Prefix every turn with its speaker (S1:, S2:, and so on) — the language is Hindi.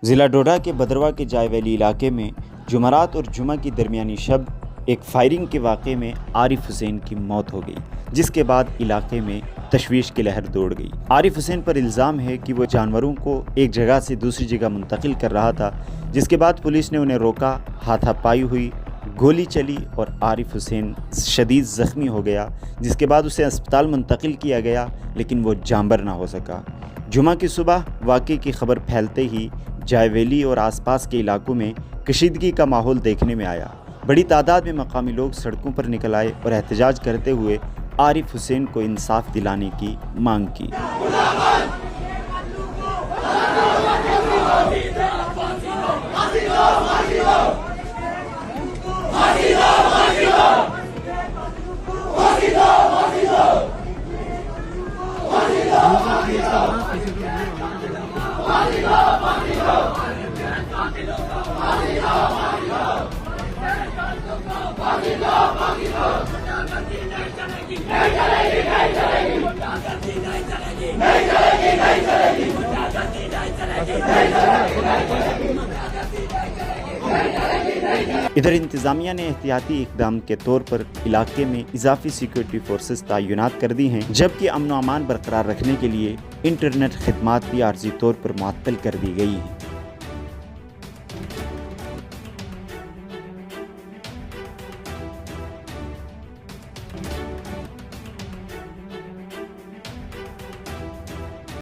S1: ज़िला डोडा के बदरवा के जाय वैली इलाके में जुमरात और जुमा की दरमियानी शब एक फायरिंग के वाक़े में आरिफ हुसैन की मौत हो गई, जिसके बाद इलाके में तशवीश की लहर दौड़ गई। आरिफ हुसैन पर इल्ज़ाम है कि वो जानवरों को एक जगह से दूसरी जगह मुंतकिल कर रहा था, जिसके बाद पुलिस ने उन्हें रोका, हाथापाई हुई, गोली चली और आरिफ हुसैन शदीद ज़ख्मी हो गया, जिसके बाद उसे अस्पताल मुंतकिल किया गया, लेकिन वो जानबर ना हो सका। जुमा की सुबह वाक़े की खबर फैलते ही जाय वैली और आसपास के इलाकों में कशीदगी का माहौल देखने में आया। बड़ी तादाद में मकामी लोग सड़कों पर निकल आए और एहतजाज करते हुए आरिफ हुसैन को इंसाफ दिलाने की मांग की। इधर इंतज़ामिया ने एहतियाती इक़दाम के तौर पर इलाके में इजाफी सिक्योरिटी फोर्सेस तैनात कर दी हैं, जबकि अमन व अमान बरकरार रखने के लिए इंटरनेट खिदमात भी आर्जी तौर पर मुअत्तल कर दी गई हैं।